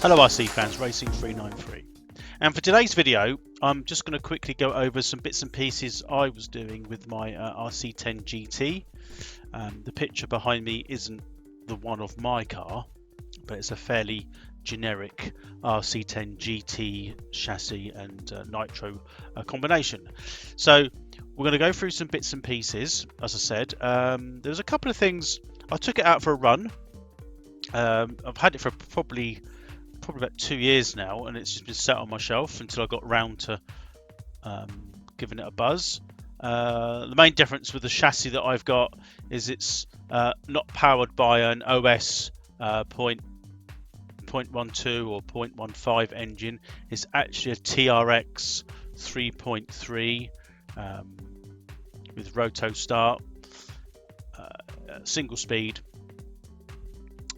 Hello RC fans, Racing393, and for today's video I'm just going to quickly go over some bits and pieces I was doing with my RC10GT. The picture behind me isn't the one of my car, but it's a fairly generic RC10GT chassis and nitro combination. So we're going to go through some bits and pieces. As I said, there's a couple of things. I took it out for a run. I've had it for probably about 2 years now, and it's just been sat on my shelf until I got round to giving it a buzz. The main difference with the chassis that I've got is it's not powered by an OS 0.12 or 0.15 engine. It's actually a TRX 3.3 with roto start, single speed,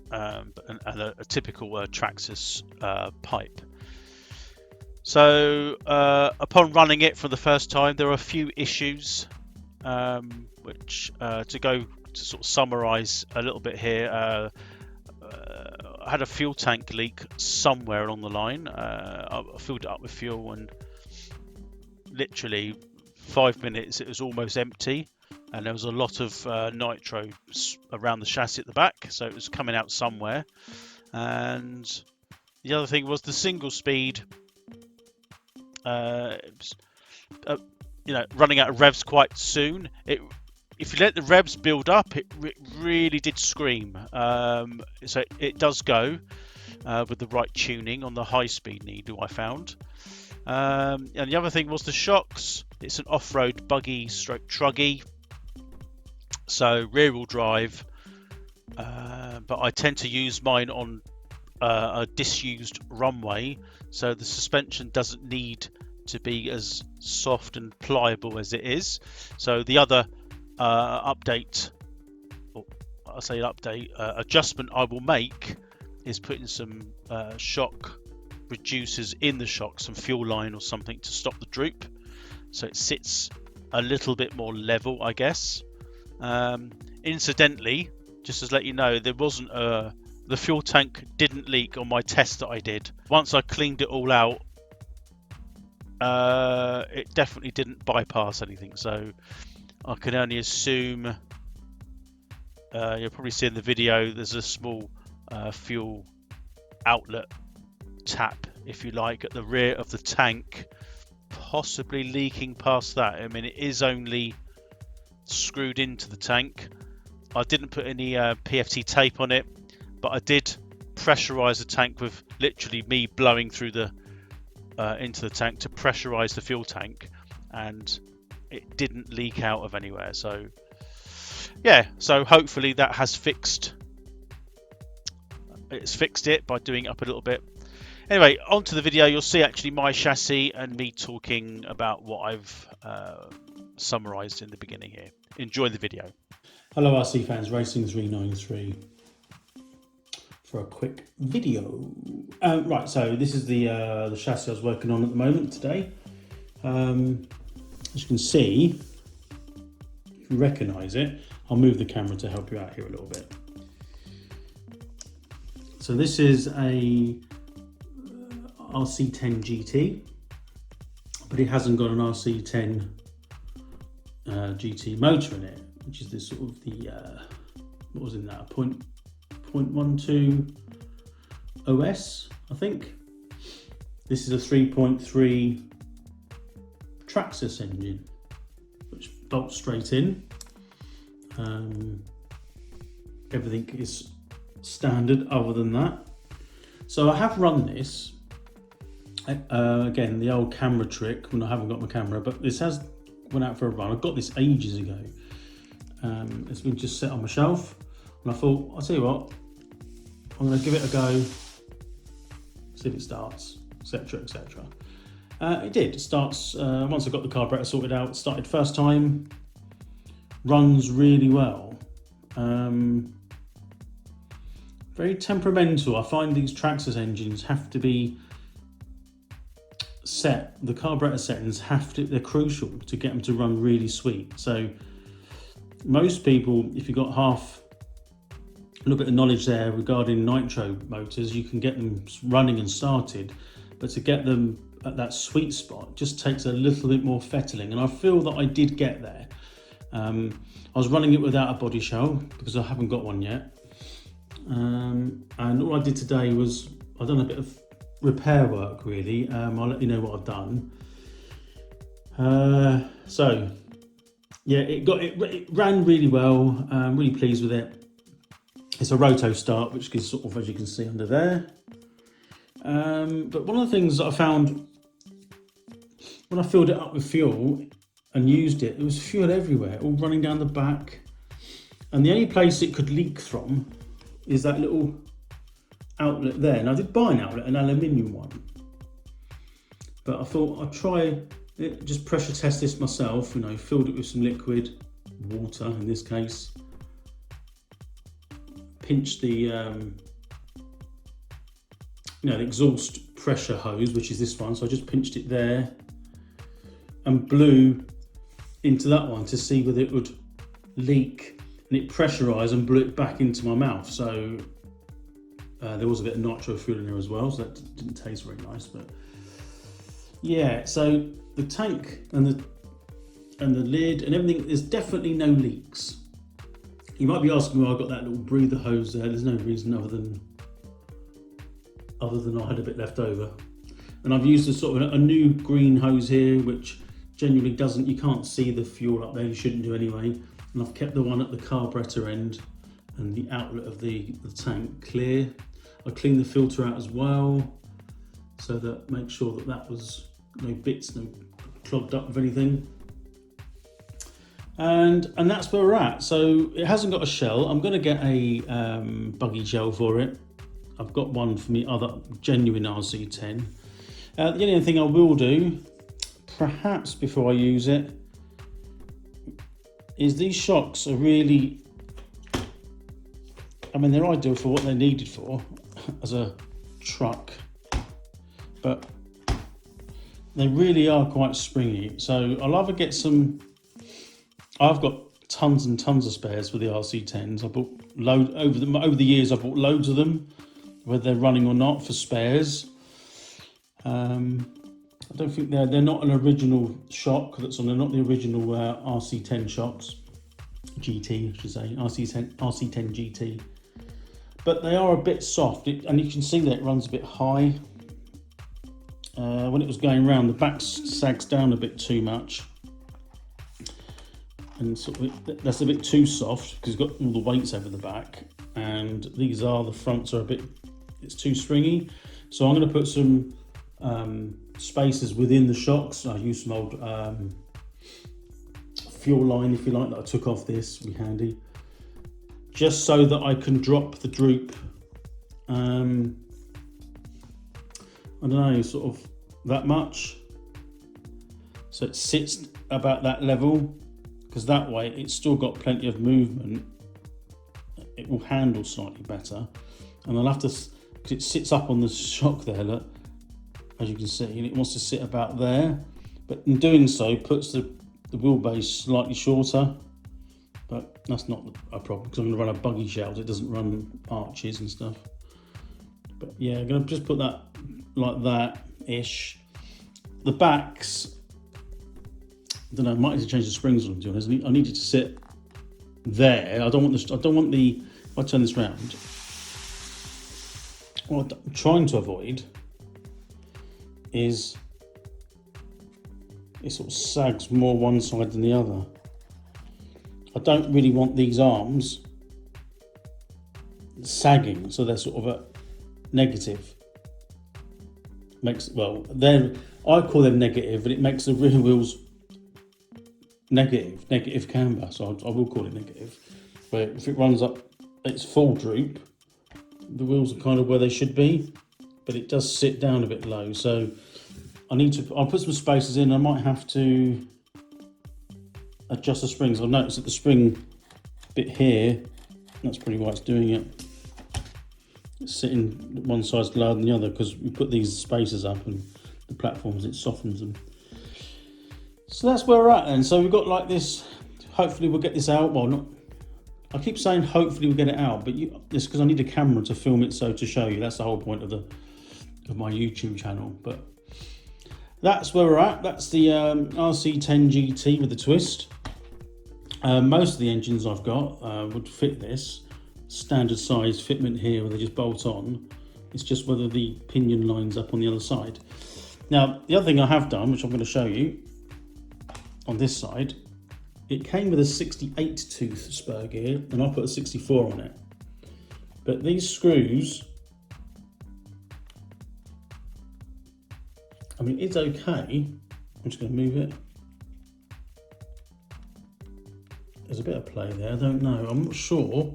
and a typical Traxxas pipe. So upon running it for the first time, there are a few issues which to sort of summarize a little bit here. I had a fuel tank leak somewhere along the line. I filled it up with fuel, and literally 5 minutes it was almost empty, and there was a lot of nitro around the chassis at the back, so it was coming out somewhere. And the other thing was the single speed. Running out of revs quite soon. If you let the revs build up, it really did scream. So it does go with the right tuning on the high-speed needle, I found. And the other thing was the shocks. It's an off-road buggy stroke truggy, so rear-wheel drive. But I tend to use mine on a disused runway, so the suspension doesn't need to be as soft and pliable as it is. So the other adjustment I will make is putting some shock reducers in the shock, some fuel line or something to stop the droop, so it sits a little bit more level, I guess. Incidentally, just to let you know, there wasn't the fuel tank didn't leak on my test that I did. Once I cleaned it all out, it definitely didn't bypass anything, so I can only assume. You'll probably see in the video there's a small fuel outlet tap, if you like, at the rear of the tank, possibly leaking past that. I mean, it is only screwed into the tank. I didn't put any PFT tape on it, but I did pressurize the tank with literally me blowing through the into the tank to pressurize the fuel tank, and it didn't leak out of anywhere. So yeah, so hopefully that has fixed it by doing it up a little bit. Anyway, on to the video. You'll see actually my chassis and me talking about what I've summarized in the beginning here. Enjoy the video. Hello RC fans, Racing393 for a quick video. Right, so this is the chassis I was working on at the moment today. As you can see, if you recognise it, I'll move the camera to help you out here a little bit. So this is a RC10GT, but it hasn't got an RC10 GT motor in it, which is this sort of the what was in that, a 0.12 OS, I think. This is a 3.3 Traxxas engine, which bolts straight in. Everything is standard other than that. So I have run this. Again, the old camera trick when I haven't got my camera, but this has went out for a run. I got this ages ago. It's been just set on my shelf, and I thought, I'll tell you what, I'm going to give it a go, see if it starts, etc, etc. It did. It starts once I got the carburetor sorted out. It started first time, runs really well. Very temperamental. I find these Traxxas engines have to be set, the carburetor settings they're crucial to get them to run really sweet. So most people, if you've got half little bit of knowledge there regarding nitro motors. You can get them running and started, but to get them at that sweet spot just takes a little bit more fettling, and I feel that I did get there. I was running it without a body shell because I haven't got one yet, and all I did today was I've done a bit of repair work really. I'll let you know what I've done. So yeah, it ran really well. I'm really pleased with it. It's a roto start, which is sort of, as you can see under there. But one of the things that I found when I filled it up with fuel and used it, there was fuel everywhere, all running down the back. And the only place it could leak from is that little outlet there. And I did buy an outlet, an aluminium one. But I thought I'd try it, just pressure test this myself, you know, filled it with some liquid, water in this case. Pinched the the exhaust pressure hose, which is this one, so I just pinched it there and blew into that one to see whether it would leak, and it pressurized and blew it back into my mouth. So there was a bit of nitro fuel in there as well, so that didn't taste very nice. But yeah, so the tank and the lid and everything, there's definitely no leaks. You might be asking why I got that little breather hose there. There's no reason other than I had a bit left over. And I've used a sort of a new green hose here, which genuinely doesn't, you can't see the fuel up there, you shouldn't do anyway. And I've kept the one at the carburetor end and the outlet of the tank clear. I cleaned the filter out as well, so that make sure that that was no bits, no clogged up with anything. And that's where we're at. So it hasn't got a shell. I'm going to get a buggy shell for it. I've got one from the other genuine RC10. The only thing I will do, perhaps before I use it, is these shocks are really, I mean, they're ideal for what they're needed for as a truck, but they really are quite springy. So I'll either get some, I've got tons and tons of spares for the RC10s. I bought over the years. I've bought loads of them, whether they're running or not, for spares. I don't think they're not an original shock that's on. They're not the original RC10 shocks, GT, I should say, RC10 GT. But they are a bit soft, and you can see that it runs a bit high. When it was going round, the back sags down a bit too much, and sort of that's a bit too soft because it's got all the weights over the back. And the fronts are a bit, it's too stringy. So I'm going to put some spacers within the shocks. I used some old fuel line, if you like, that I took off this, be handy, just so that I can drop the droop. I don't know, sort of that much, so it sits about that level, because that way it's still got plenty of movement. It will handle slightly better, and I'll have to, because it sits up on the shock there, look, as you can see, and it wants to sit about there, but in doing so puts the wheelbase slightly shorter. But that's not a problem, because I'm going to run a buggy shell, it doesn't run arches and stuff. But yeah, I'm going to just put that like that ish. The backs, I don't know, I might need to change the springs on them, to be honest. I need it to sit there. I don't want this. I don't want the. If I turn this round, what I'm trying to avoid is it sort of sags more one side than the other. I don't really want these arms sagging, so they're sort of a negative. I call them negative, but it makes the rear wheels negative camber, so I will call it negative. But if it runs up its full droop, the wheels are kind of where they should be, but it does sit down a bit low. So I'll put some spacers in. I might have to adjust the springs. I've noticed that the spring bit here, that's probably why it's doing it. It's sitting one side's lower than the other because we put these spacers up and the platforms, it softens them. So that's where we're at then. So we've got like this, hopefully we'll get this out, well, not I keep saying hopefully we'll get it out, but it's because I need a camera to film it, so to show you. That's the whole point of my YouTube channel. But that's where we're at. That's the RC10GT with the twist. Most of the engines I've got would fit this. Standard size fitment here where they just bolt on. It's just whether the pinion lines up on the other side. Now, the other thing I have done, which I'm going to show you on this side, it came with a 68 tooth spur gear and I put a 64 on it. But these screws, I mean, it's okay. I'm just going to move it. There's a bit of play there, I don't know. I'm not sure.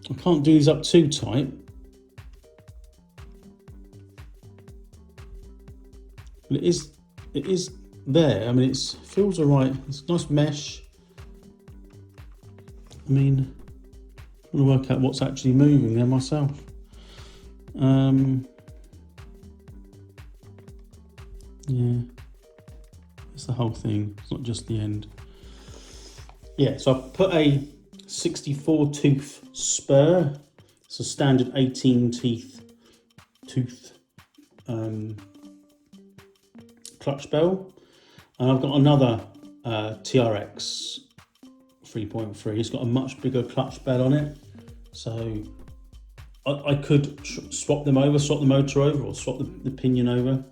I can't do these up too tight. But it is there. I mean, it feels all right. It's a nice mesh. I mean, I want to work out what's actually moving there myself. Yeah, it's the whole thing. It's not just the end. Yeah, so I've put a 64 tooth spur. It's a standard 18 tooth clutch bell. And I've got another TRX 3.3. It's got a much bigger clutch bell on it. So I could swap them over, swap the motor over, or swap the pinion over,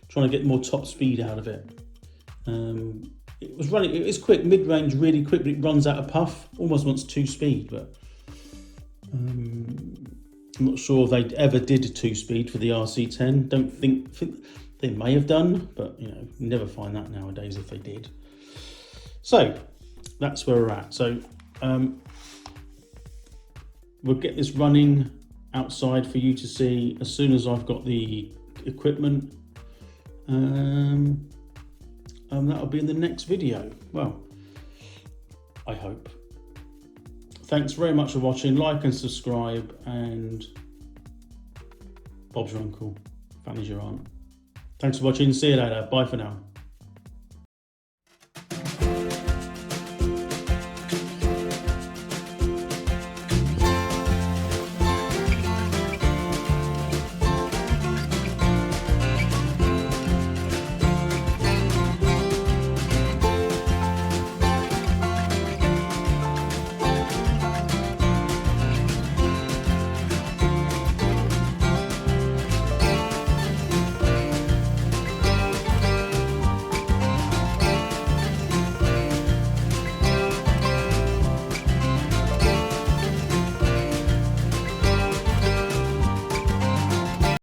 trying to get more top speed out of it. It was running, it's quick, mid-range, really quick, but it runs out of puff. Almost wants 2-speed, but I'm not sure if they ever did a 2-speed for the RC10. Don't think they may have done, but you know, you never find that nowadays if they did. So that's where we're at. So we'll get this running outside for you to see as soon as I've got the equipment. That'll be in the next video. Well, I hope. Thanks very much for watching. Like and subscribe, and Bob's your uncle, family's your aunt. Thanks for watching. See you later. Bye for now.